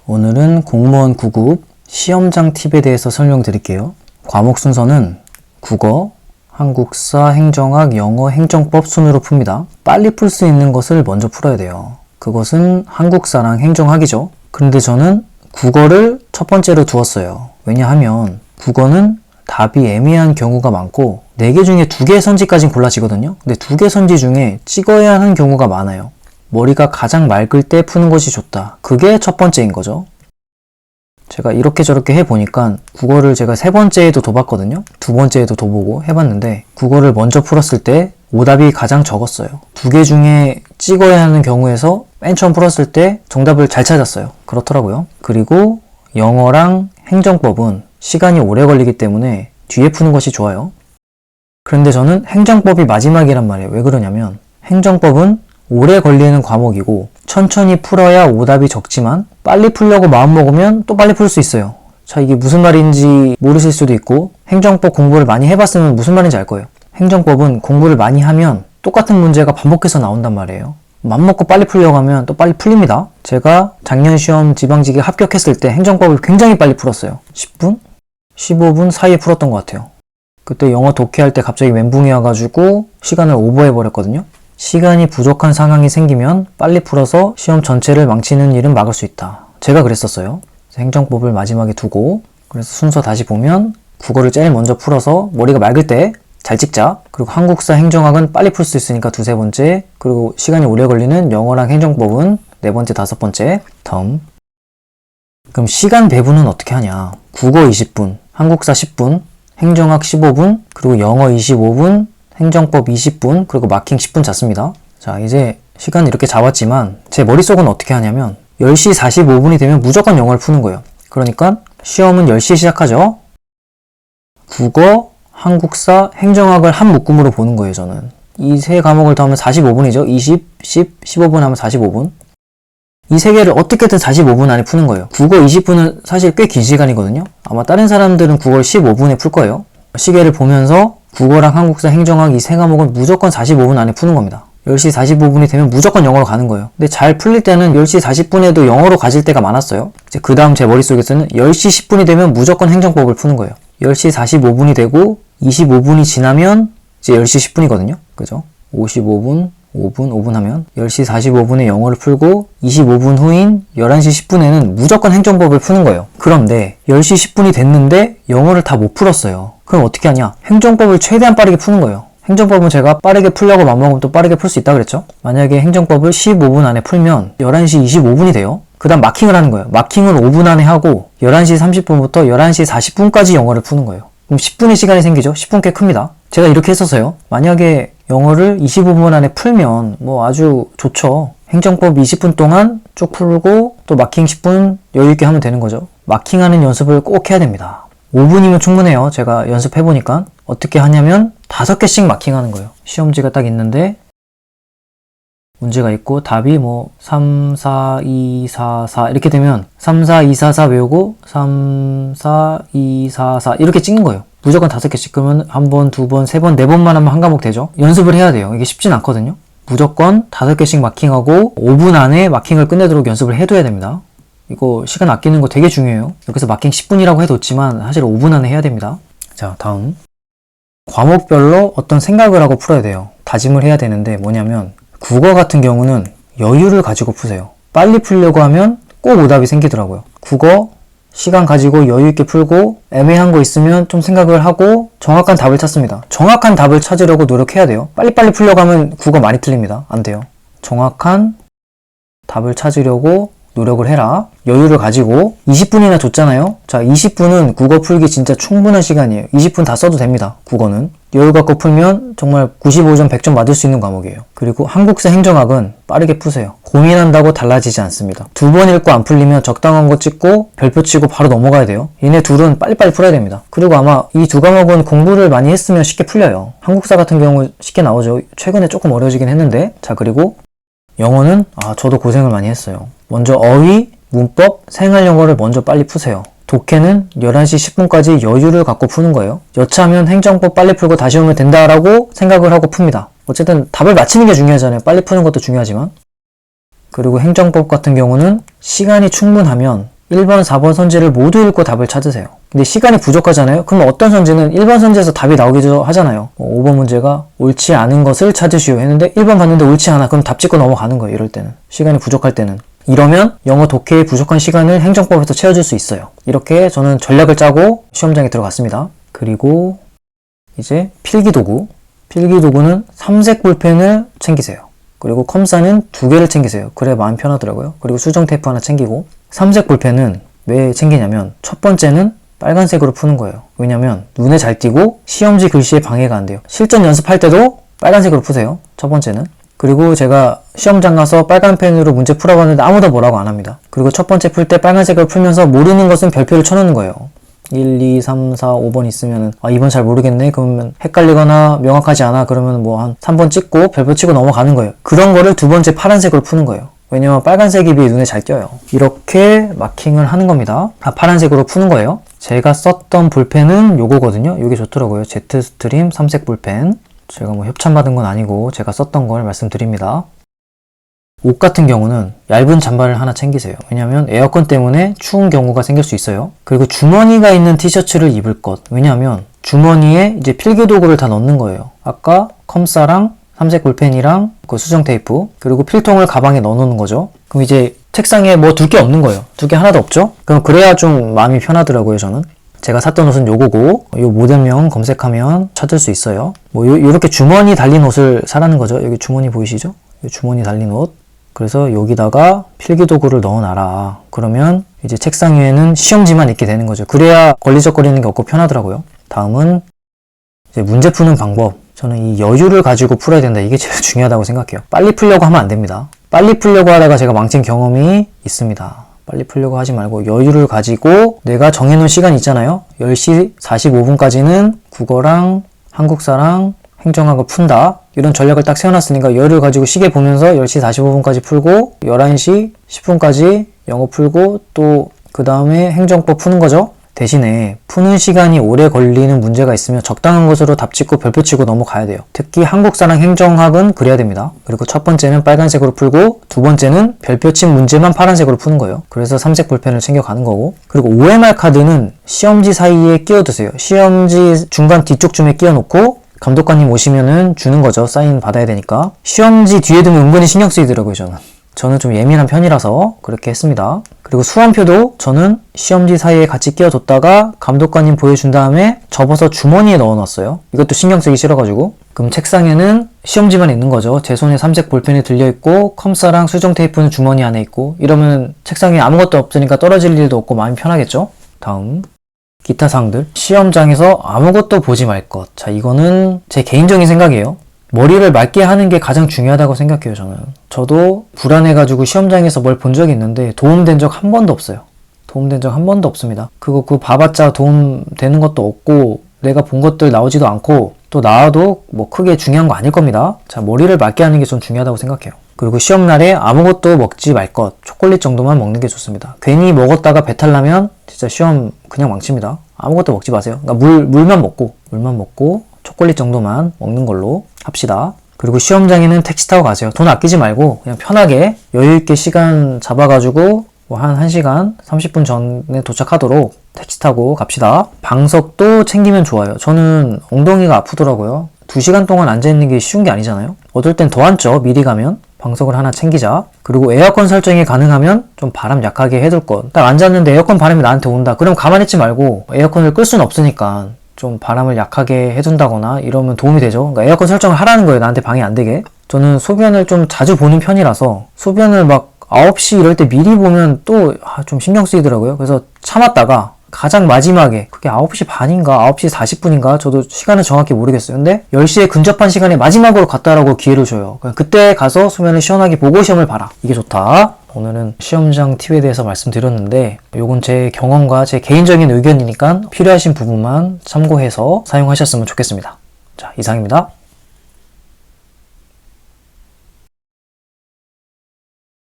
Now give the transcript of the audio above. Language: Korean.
오늘은 공무원 9급 시험장 팁에 대해서 설명드릴게요. 과목 순서는 국어, 한국사, 행정학, 영어, 행정법 순으로 풉니다. 빨리 풀 수 있는 것을 먼저 풀어야 돼요. 그것은 한국사랑 행정학이죠. 그런데 저는 국어를 첫 번째로 두었어요. 왜냐하면 국어는 답이 애매한 경우가 많고 4개 중에 2개 선지까지는 골라지거든요. 근데 2개 선지 중에 찍어야 하는 경우가 많아요. 머리가 가장 맑을 때 푸는 것이 좋다. 그게 첫 번째인 거죠. 제가 이렇게 저렇게 해보니까 국어를 제가 3번째에도 둬봤거든요. 2번째에도 둬보고 해봤는데 국어를 먼저 풀었을 때 오답이 가장 적었어요. 2개 중에 찍어야 하는 경우에서 맨 처음 풀었을 때 정답을 잘 찾았어요. 그렇더라고요. 그리고 영어랑 행정법은 시간이 오래 걸리기 때문에 뒤에 푸는 것이 좋아요. 그런데 저는 행정법이 마지막이란 말이에요. 왜 그러냐면 행정법은 오래 걸리는 과목이고 천천히 풀어야 오답이 적지만 빨리 풀려고 마음먹으면 또 빨리 풀 수 있어요. 자, 이게 무슨 말인지 모르실 수도 있고 행정법 공부를 많이 해봤으면 무슨 말인지 알 거예요. 행정법은 공부를 많이 하면 똑같은 문제가 반복해서 나온단 말이에요. 맘먹고 빨리 풀려고 하면 또 빨리 풀립니다. 제가 작년 시험 지방직에 합격했을 때 행정법을 굉장히 빨리 풀었어요. 10분? 15분 사이에 풀었던 것 같아요. 그때 영어 독해할 때 갑자기 멘붕이 와가지고 시간을 오버해버렸거든요. 시간이 부족한 상황이 생기면 빨리 풀어서 시험 전체를 망치는 일은 막을 수 있다. 제가 그랬었어요. 행정법을 마지막에 두고 그래서 순서 다시 보면 국어를 제일 먼저 풀어서 머리가 맑을 때 잘 찍자. 그리고 한국사, 행정학은 빨리 풀 수 있으니까 2, 3번째. 그리고 시간이 오래 걸리는 영어랑 행정법은 4번째, 5번째. 다음. 그럼 시간 배분은 어떻게 하냐. 국어 20분, 한국사 10분, 행정학 15분, 그리고 영어 25분, 행정법 20분, 그리고 마킹 10분 잡습니다. 자, 이제 시간 이렇게 잡았지만 제 머릿속은 어떻게 하냐면 10시 45분이 되면 무조건 영어를 푸는 거예요. 그러니까 시험은 10시에 시작하죠. 국어, 한국사, 행정학을 한 묶음으로 보는 거예요, 저는. 이 3과목을 더하면 45분이죠. 20, 10, 15분 하면 45분. 이 3개를 어떻게든 45분 안에 푸는 거예요. 국어 20분은 사실 꽤 긴 시간이거든요. 아마 다른 사람들은 국어를 15분에 풀 거예요. 시계를 보면서 국어랑 한국사, 행정학 이 3과목은 무조건 45분 안에 푸는 겁니다. 10시 45분이 되면 무조건 영어로 가는 거예요. 근데 잘 풀릴 때는 10시 40분에도 영어로 가질 때가 많았어요. 이제 그 다음 제 머릿속에서는 10시 10분이 되면 무조건 행정법을 푸는 거예요. 10시 45분이 되고 25분이 지나면 이제 10시 10분이거든요. 그죠? 55분, 5분 하면 10시 45분에 영어를 풀고 25분 후인 11시 10분에는 무조건 행정법을 푸는 거예요. 그런데 10시 10분이 됐는데 영어를 다 못 풀었어요. 그럼 어떻게 하냐? 행정법을 최대한 빠르게 푸는 거예요. 행정법은 제가 빠르게 풀려고 맘먹으면 또 빠르게 풀 수 있다 그랬죠? 만약에 행정법을 15분 안에 풀면 11시 25분이 돼요. 그 다음 마킹을 하는 거예요. 마킹을 5분 안에 하고 11시 30분부터 11시 40분까지 영어를 푸는 거예요. 그럼 10분의 시간이 생기죠? 10분 꽤 큽니다. 제가 이렇게 했었어요. 만약에 영어를 25분 안에 풀면 뭐 아주 좋죠. 행정법 20분 동안 쭉 풀고 또 마킹 10분 여유있게 하면 되는 거죠. 마킹하는 연습을 꼭 해야 됩니다. 5분이면 충분해요. 제가 연습해보니까. 어떻게 하냐면 5개씩 마킹하는 거예요. 시험지가 딱 있는데 문제가 있고 답이 뭐 3, 4, 2, 4, 4 이렇게 되면 3, 4, 2, 4, 4 외우고 3, 4, 2, 4, 4 이렇게 찍는 거예요. 무조건 5개씩. 그러면 1번, 2번, 3번, 4번만 하면 한 과목 되죠. 연습을 해야 돼요. 이게 쉽진 않거든요. 무조건 5개씩 마킹하고 5분 안에 마킹을 끝내도록 연습을 해둬야 됩니다. 이거 시간 아끼는 거 되게 중요해요. 여기서 마킹 10분이라고 해뒀지만 사실 5분 안에 해야 됩니다. 자, 다음. 과목별로 어떤 생각을 하고 풀어야 돼요. 다짐을 해야 되는데 뭐냐면 국어 같은 경우는 여유를 가지고 푸세요. 빨리 풀려고 하면 꼭 오답이 생기더라고요. 국어 시간 가지고 여유있게 풀고 애매한 거 있으면 좀 생각을 하고 정확한 답을 찾습니다. 정확한 답을 찾으려고 노력해야 돼요. 빨리빨리 풀려고 하면 국어 많이 틀립니다. 안 돼요. 정확한 답을 찾으려고 노력을 해라. 여유를 가지고 20분이나 줬잖아요. 자, 20분은 국어 풀기 진짜 충분한 시간이에요. 20분 다 써도 됩니다. 국어는. 여유 갖고 풀면 정말 95점, 100점 맞을 수 있는 과목이에요. 그리고 한국사, 행정학은 빠르게 푸세요. 고민한다고 달라지지 않습니다. 2번 읽고 안 풀리면 적당한 거 찍고 별표 치고 바로 넘어가야 돼요. 얘네 둘은 빨리빨리 풀어야 됩니다. 그리고 아마 이 2과목은 공부를 많이 했으면 쉽게 풀려요. 한국사 같은 경우 쉽게 나오죠. 최근에 조금 어려워지긴 했는데. 자, 그리고 영어는 저도 고생을 많이 했어요. 먼저 어휘, 문법, 생활영어를 먼저 빨리 푸세요. 독해는 11시 10분까지 여유를 갖고 푸는 거예요. 여차하면 행정법 빨리 풀고 다시 오면 된다라고 생각을 하고 풉니다. 어쨌든 답을 맞히는 게 중요하잖아요. 빨리 푸는 것도 중요하지만. 그리고 행정법 같은 경우는 시간이 충분하면 1번, 4번 선지를 모두 읽고 답을 찾으세요. 근데 시간이 부족하잖아요? 그럼 어떤 선지는 1번 선지에서 답이 나오기도 하잖아요. 5번 문제가 옳지 않은 것을 찾으시오 했는데 1번 봤는데 옳지 않아. 그럼 답 찍고 넘어가는 거예요. 이럴 때는. 시간이 부족할 때는. 이러면 영어 독해에 부족한 시간을 행정법에서 채워줄 수 있어요. 이렇게 저는 전략을 짜고 시험장에 들어갔습니다. 그리고 이제 필기도구. 필기도구는 삼색 볼펜을 챙기세요. 그리고 컴사는 2개를 챙기세요. 그래 마음 편하더라고요. 그리고 수정 테이프 하나 챙기고. 삼색 볼펜은 왜 챙기냐면 첫 번째는 빨간색으로 푸는 거예요. 왜냐면 눈에 잘 띄고 시험지 글씨에 방해가 안 돼요. 실전 연습할 때도 빨간색으로 푸세요. 첫 번째는. 그리고 제가 시험장 가서 빨간 펜으로 문제 풀어봤는데 아무도 뭐라고 안 합니다. 그리고 첫 번째 풀 때 빨간색을 풀면서 모르는 것은 별표를 쳐놓는 거예요. 1, 2, 3, 4, 5번 있으면은 아 2번 잘 모르겠네 그러면 헷갈리거나 명확하지 않아 그러면 뭐 한 3번 찍고 별표 치고 넘어가는 거예요. 그런 거를 두 번째 파란색으로 푸는 거예요. 왜냐면 빨간색이 비해 눈에 잘 띄어요. 이렇게 마킹을 하는 겁니다. 파란색으로 푸는 거예요. 제가 썼던 볼펜은 요거거든요. 요게 좋더라고요. 제트스트림 삼색 볼펜. 제가 뭐 협찬받은 건 아니고 제가 썼던 걸 말씀드립니다. 옷 같은 경우는 얇은 잠바를 하나 챙기세요. 왜냐면 에어컨 때문에 추운 경우가 생길 수 있어요. 그리고 주머니가 있는 티셔츠를 입을 것. 왜냐면 주머니에 이제 필기도구를 다 넣는 거예요. 아까 컴사랑 삼색 볼펜이랑 그 수정 테이프 그리고 필통을 가방에 넣어놓는 거죠. 그럼 이제 책상에 뭐 둘 게 없는 거예요. 둘 게 하나도 없죠? 그럼 그래야 좀 마음이 편하더라고요, 저는. 제가 샀던 옷은 요거고 요 모델명 검색하면 찾을 수 있어요. 뭐 요렇게 주머니 달린 옷을 사라는 거죠. 여기 주머니 보이시죠? 요 주머니 달린 옷. 그래서 여기다가 필기도구를 넣어놔라. 그러면 이제 책상 위에는 시험지만 있게 되는 거죠. 그래야 걸리적거리는 게 없고 편하더라고요. 다음은 이제 문제 푸는 방법. 저는 이 여유를 가지고 풀어야 된다. 이게 제일 중요하다고 생각해요. 빨리 풀려고 하면 안 됩니다. 빨리 풀려고 하다가 제가 망친 경험이 있습니다. 빨리 풀려고 하지 말고 여유를 가지고 내가 정해놓은 시간이 있잖아요. 10시 45분까지는 국어랑 한국사랑 행정학을 푼다. 이런 전략을 딱 세워놨으니까 여유를 가지고 시계 보면서 10시 45분까지 풀고 11시 10분까지 영어 풀고 또 그 다음에 행정법 푸는 거죠. 대신에 푸는 시간이 오래 걸리는 문제가 있으면 적당한 것으로 답 찍고 별표 치고 넘어가야 돼요. 특히 한국사랑 행정학은 그래야 됩니다. 그리고 첫 번째는 빨간색으로 풀고 두 번째는 별표 친 문제만 파란색으로 푸는 거예요. 그래서 삼색 볼펜을 챙겨가는 거고 그리고 OMR 카드는 시험지 사이에 끼워두세요. 시험지 중간 뒤쪽쯤에 끼워놓고 감독관님 오시면은 주는 거죠. 사인 받아야 되니까. 시험지 뒤에 두면 은근히 신경 쓰이더라고요, 저는 좀 예민한 편이라서 그렇게 했습니다. 그리고 수험표도 저는 시험지 사이에 같이 끼워뒀다가 감독관님 보여준 다음에 접어서 주머니에 넣어놨어요. 이것도 신경 쓰기 싫어가지고. 그럼 책상에는 시험지만 있는 거죠. 제 손에 삼색 볼펜이 들려있고 컴사랑 수정 테이프는 주머니 안에 있고 이러면 책상에 아무것도 없으니까 떨어질 일도 없고 마음이 편하겠죠. 다음 기타 사항들. 시험장에서 아무것도 보지 말 것. 자, 이거는 제 개인적인 생각이에요. 머리를 맑게 하는 게 가장 중요하다고 생각해요, 저는. 저도 불안해가지고 시험장에서 뭘 본 적이 있는데 도움된 적 한 번도 없어요. 도움된 적 한 번도 없습니다. 그거 봐봤자 도움되는 것도 없고 내가 본 것들 나오지도 않고 또 나와도 뭐 크게 중요한 거 아닐 겁니다. 자, 머리를 맑게 하는 게 좀 중요하다고 생각해요. 그리고 시험날에 아무것도 먹지 말 것. 초콜릿 정도만 먹는 게 좋습니다. 괜히 먹었다가 배탈 나면 진짜 시험 그냥 망칩니다. 아무것도 먹지 마세요. 그러니까 물만 먹고 초콜릿 정도만 먹는 걸로 합시다. 그리고 시험장에는 택시 타고 가세요. 돈 아끼지 말고 그냥 편하게 여유있게 시간 잡아가지고 뭐 한 1시간 30분 전에 도착하도록 택시 타고 갑시다. 방석도 챙기면 좋아요. 저는 엉덩이가 아프더라고요. 2시간 동안 앉아있는 게 쉬운 게 아니잖아요. 어떨 땐 더 앉죠. 미리 가면. 방석을 하나 챙기자. 그리고 에어컨 설정이 가능하면 좀 바람 약하게 해둘 것. 딱 앉았는데 에어컨 바람이 나한테 온다. 그럼 가만히 있지 말고 에어컨을 끌 수는 없으니까 좀 바람을 약하게 해둔다거나 이러면 도움이 되죠. 그러니까 에어컨 설정을 하라는 거예요. 나한테 방해 안 되게. 저는 소변을 좀 자주 보는 편이라서 소변을 막 9시 이럴 때 미리 보면 또 좀 신경 쓰이더라고요. 그래서 참았다가 가장 마지막에 그게 9시 반인가 9시 40분인가 저도 시간은 정확히 모르겠어요. 근데 10시에 근접한 시간에 마지막으로 갔다라고 기회를 줘요. 그때 가서 소변을 시원하게 보고 시험을 봐라. 이게 좋다. 오늘은 시험장 팁에 대해서 말씀드렸는데 요건 제 경험과 제 개인적인 의견이니까 필요하신 부분만 참고해서 사용하셨으면 좋겠습니다. 자, 이상입니다.